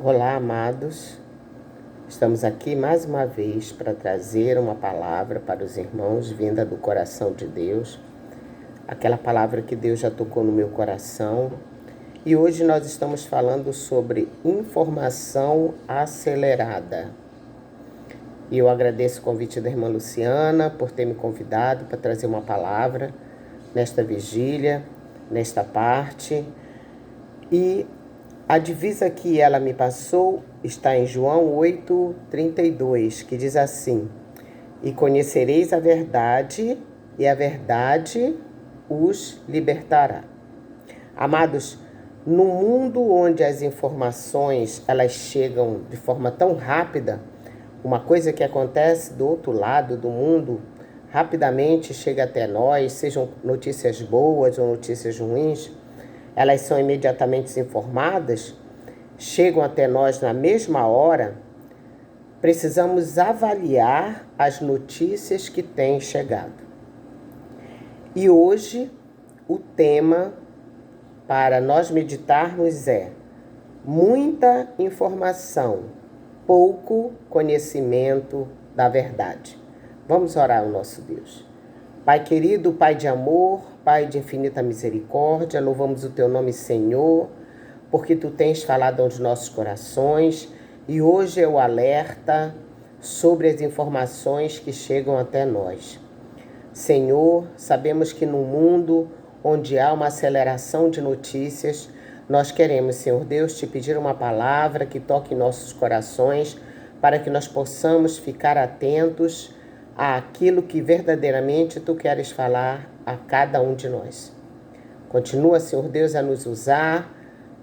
Olá, amados. Estamos aqui mais uma vez para trazer uma palavra para os irmãos vinda do coração de Deus. Aquela palavra que Deus já tocou no meu coração. E hoje nós estamos falando sobre informação acelerada. E eu agradeço o convite da irmã Luciana por ter me convidado para trazer uma palavra nesta vigília, nesta parte. E a divisa que ela me passou está em João 8:32, que diz assim: E conhecereis a verdade, e a verdade os libertará. Amados, no mundo onde as informações elas chegam de forma tão rápida, uma coisa que acontece do outro lado do mundo rapidamente chega até nós, sejam notícias boas ou notícias ruins, elas são imediatamente informadas, chegam até nós na mesma hora. Precisamos avaliar as notícias que têm chegado. E hoje o tema para nós meditarmos é muita informação, pouco conhecimento da verdade. Vamos orar ao nosso Deus. Pai querido, Pai de amor, Pai de infinita misericórdia, louvamos o Teu nome, Senhor, porque Tu tens falado aos nossos corações e hoje é o alerta sobre as informações que chegam até nós. Senhor, sabemos que no mundo onde há uma aceleração de notícias, nós queremos, Senhor Deus, Te pedir uma palavra que toque em nossos corações para que nós possamos ficar atentos àquilo que verdadeiramente Tu queres falar a cada um de nós. Continua, Senhor Deus, a nos usar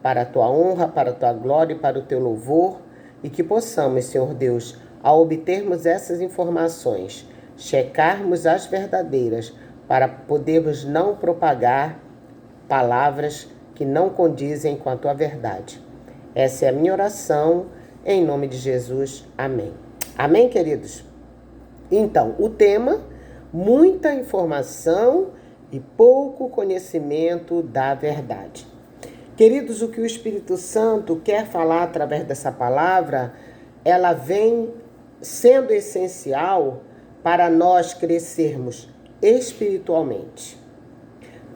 para a Tua honra, para a Tua glória e para o Teu louvor, e que possamos, Senhor Deus, ao obtermos essas informações, checarmos as verdadeiras para podermos não propagar palavras que não condizem com a Tua verdade. Essa é a minha oração, em nome de Jesus. Amém. Amém, queridos? Então, o tema, muita informação e pouco conhecimento da verdade. Queridos, o que o Espírito Santo quer falar através dessa palavra, ela vem sendo essencial para nós crescermos espiritualmente.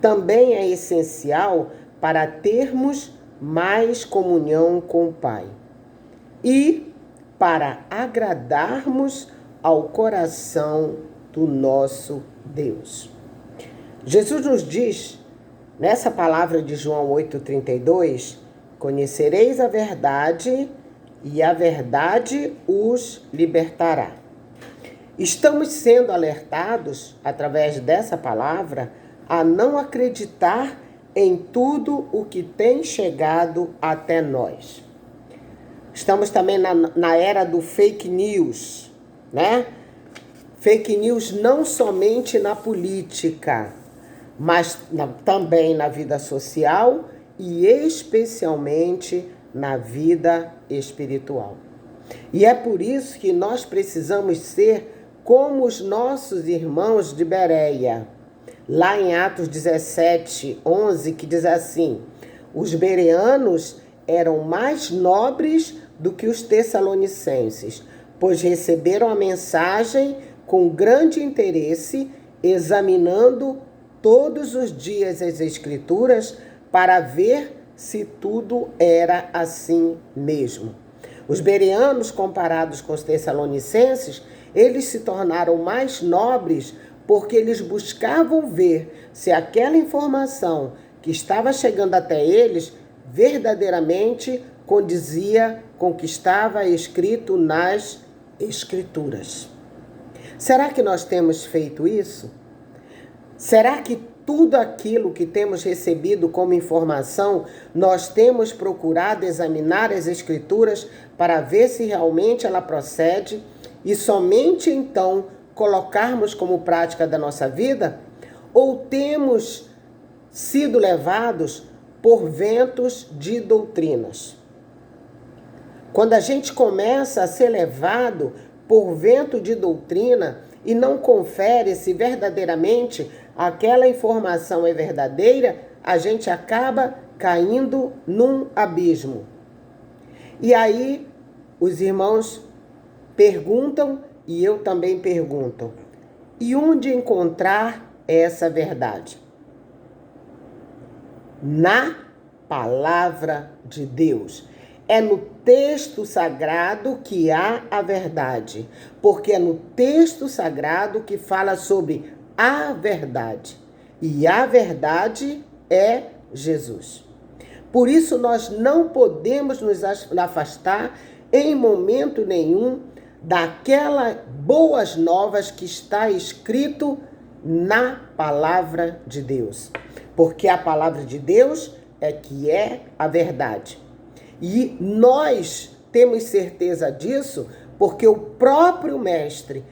Também é essencial para termos mais comunhão com o Pai e para agradarmos ao coração do nosso Deus. Jesus nos diz, nessa palavra de João 8:32, conhecereis a verdade e a verdade os libertará. Estamos sendo alertados, através dessa palavra, a não acreditar em tudo o que tem chegado até nós. Estamos também na era do fake news, né? Fake news não somente na política, mas também na vida social e especialmente na vida espiritual. E é por isso que nós precisamos ser como os nossos irmãos de Bereia. Lá em Atos 17:11, que diz assim: os bereanos eram mais nobres do que os tessalonicenses, pois receberam a mensagem com grande interesse, examinando todos os dias as Escrituras para ver se tudo era assim mesmo. Os bereanos, comparados com os tessalonicenses, eles se tornaram mais nobres porque eles buscavam ver se aquela informação que estava chegando até eles verdadeiramente condizia com o que estava escrito nas Escrituras. Será que nós temos feito isso? Será que tudo aquilo que temos recebido como informação, nós temos procurado examinar as Escrituras para ver se realmente ela procede e somente então colocarmos como prática da nossa vida? Ou temos sido levados por ventos de doutrinas? Quando a gente começa a ser levado por vento de doutrina e não confere se verdadeiramente aquela informação é verdadeira, a gente acaba caindo num abismo. E aí os irmãos perguntam e eu também pergunto: e onde encontrar essa verdade? Na palavra de Deus. É no texto sagrado que há a verdade, porque é no texto sagrado que fala sobre a verdade. E a verdade é Jesus. Por isso nós não podemos nos afastar em momento nenhum daquelas boas novas que está escrito na palavra de Deus. Porque a palavra de Deus é que é a verdade. E nós temos certeza disso porque o próprio Mestre,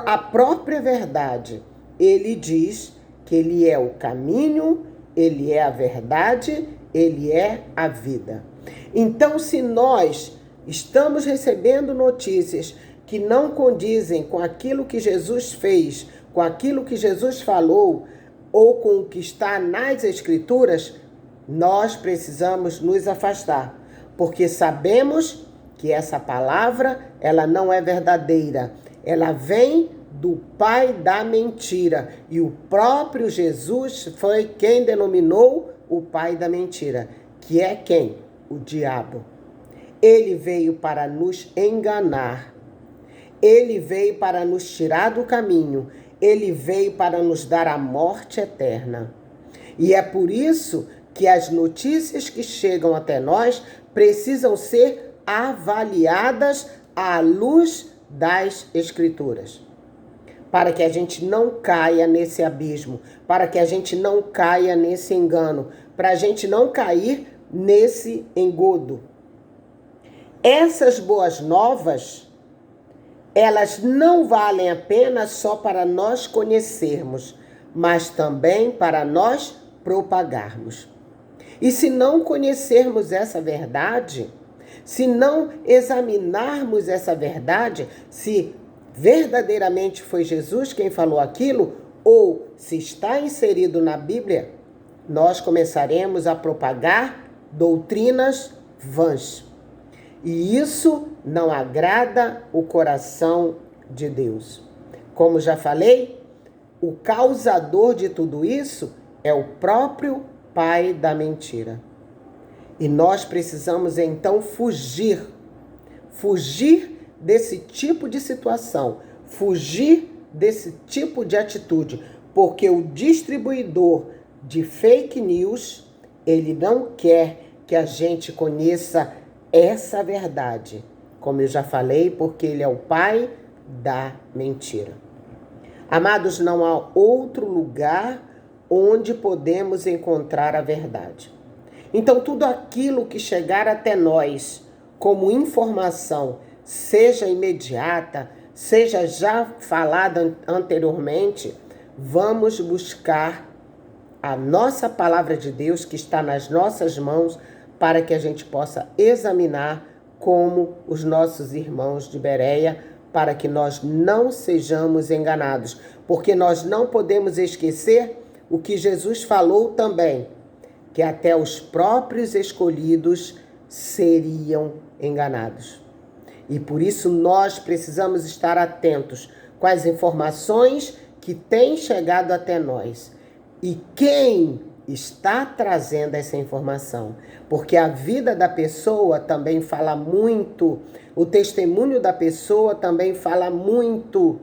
a própria verdade, ele diz que ele é o caminho, ele é a verdade, ele é a vida. Então, se nós estamos recebendo notícias que não condizem com aquilo que Jesus fez, com aquilo que Jesus falou, ou com o que está nas Escrituras, nós precisamos nos afastar, porque sabemos que essa palavra, ela não é verdadeira. Ela vem do pai da mentira. E o próprio Jesus foi quem denominou o pai da mentira, que é quem? O diabo. Ele veio para nos enganar. Ele veio para nos tirar do caminho. Ele veio para nos dar a morte eterna. E é por isso que as notícias que chegam até nós precisam ser avaliadas à luz das Escrituras. Para que a gente não caia nesse abismo, para que a gente não caia nesse engano, para a gente não cair nesse engodo. Essas boas novas, elas não valem a pena só para nós conhecermos, mas também para nós propagarmos. E se não conhecermos essa verdade, se não examinarmos essa verdade, se verdadeiramente foi Jesus quem falou aquilo, ou se está inserido na Bíblia, nós começaremos a propagar doutrinas vãs. E isso não agrada o coração de Deus. Como já falei, o causador de tudo isso é o próprio pai da mentira. E nós precisamos então fugir desse tipo de situação, fugir desse tipo de atitude, porque o distribuidor de fake news, ele não quer que a gente conheça essa verdade, como eu já falei, porque ele é o pai da mentira. Amados, não há outro lugar onde podemos encontrar a verdade. Então, tudo aquilo que chegar até nós como informação, seja imediata, seja já falada anteriormente, vamos buscar a nossa palavra de Deus que está nas nossas mãos para que a gente possa examinar como os nossos irmãos de Bereia, para que nós não sejamos enganados, porque nós não podemos esquecer o que Jesus falou também, que até os próprios escolhidos seriam enganados. E por isso nós precisamos estar atentos com as informações que têm chegado até nós. E quem está trazendo essa informação? Porque a vida da pessoa também fala muito, o testemunho da pessoa também fala muito.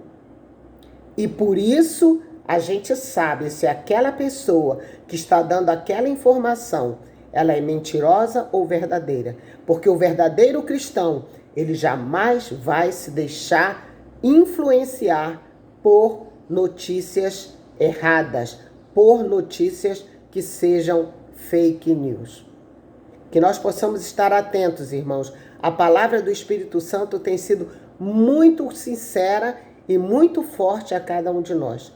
E por isso a gente sabe se aquela pessoa que está dando aquela informação, ela é mentirosa ou verdadeira. Porque o verdadeiro cristão, ele jamais vai se deixar influenciar por notícias erradas, por notícias que sejam fake news. Que nós possamos estar atentos, irmãos. A palavra do Espírito Santo tem sido muito sincera e muito forte a cada um de nós.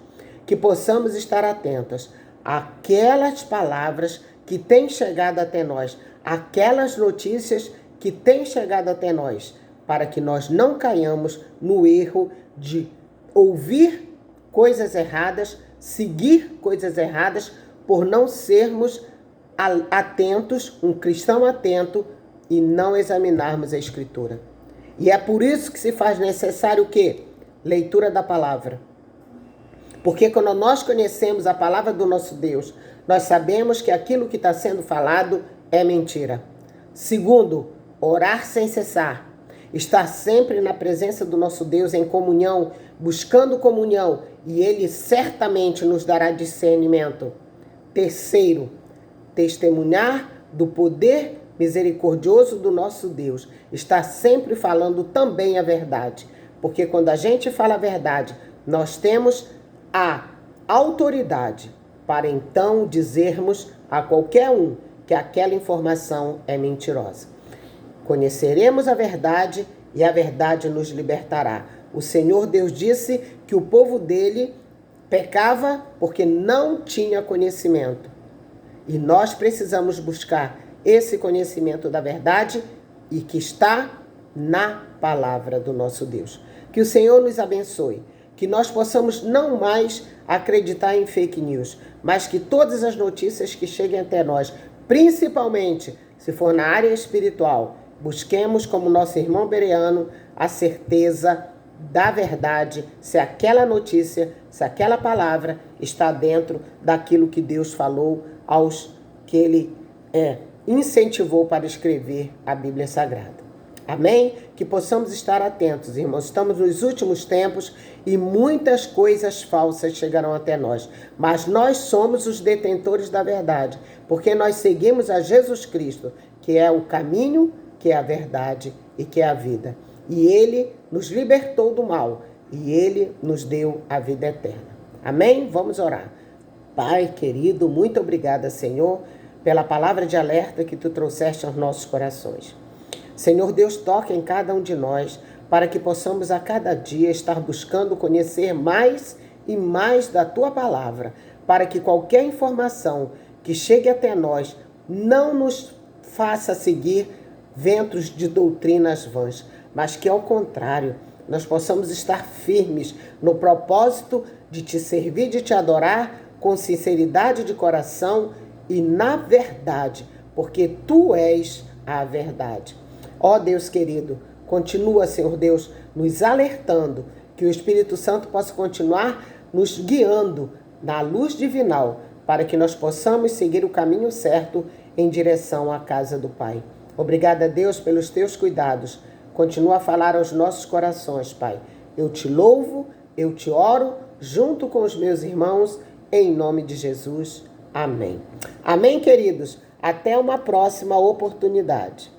Que possamos estar atentos àquelas palavras que têm chegado até nós, aquelas notícias que têm chegado até nós, para que nós não caiamos no erro de ouvir coisas erradas, seguir coisas erradas, por não sermos atentos, um cristão atento e não examinarmos a Escritura. E é por isso que se faz necessário o quê? Leitura da palavra. Porque quando nós conhecemos a palavra do nosso Deus, nós sabemos que aquilo que está sendo falado é mentira. Segundo, orar sem cessar. Estar sempre na presença do nosso Deus em comunhão, buscando comunhão, e Ele certamente nos dará discernimento. Terceiro, testemunhar do poder misericordioso do nosso Deus. Está sempre falando também a verdade. Porque quando a gente fala a verdade, nós temos a autoridade para então dizermos a qualquer um que aquela informação é mentirosa. Conheceremos a verdade e a verdade nos libertará. O Senhor Deus disse que o povo dele pecava porque não tinha conhecimento. E nós precisamos buscar esse conhecimento da verdade e que está na palavra do nosso Deus. Que o Senhor nos abençoe. Que nós possamos não mais acreditar em fake news, mas que todas as notícias que cheguem até nós, principalmente se for na área espiritual, busquemos, como nosso irmão Bereano, a certeza da verdade, se aquela notícia, se aquela palavra está dentro daquilo que Deus falou aos que Ele incentivou para escrever a Bíblia Sagrada. Amém? Que possamos estar atentos, irmãos. Estamos nos últimos tempos e muitas coisas falsas chegarão até nós. Mas nós somos os detentores da verdade, porque nós seguimos a Jesus Cristo, que é o caminho, que é a verdade e que é a vida. E Ele nos libertou do mal e Ele nos deu a vida eterna. Amém? Vamos orar. Pai querido, muito obrigada, Senhor, pela palavra de alerta que Tu trouxeste aos nossos corações. Senhor Deus, toque em cada um de nós para que possamos a cada dia estar buscando conhecer mais e mais da Tua palavra, para que qualquer informação que chegue até nós não nos faça seguir ventos de doutrinas vãs, mas que ao contrário, nós possamos estar firmes no propósito de Te servir, de Te adorar com sinceridade de coração e na verdade, porque Tu és a verdade. Ó Deus querido, continua, Senhor Deus, nos alertando, que o Espírito Santo possa continuar nos guiando na luz divinal, para que nós possamos seguir o caminho certo em direção à casa do Pai. Obrigada, Deus, pelos Teus cuidados. Continua a falar aos nossos corações, Pai. Eu Te louvo, eu Te oro, junto com os meus irmãos, em nome de Jesus. Amém. Amém, queridos? Até uma próxima oportunidade.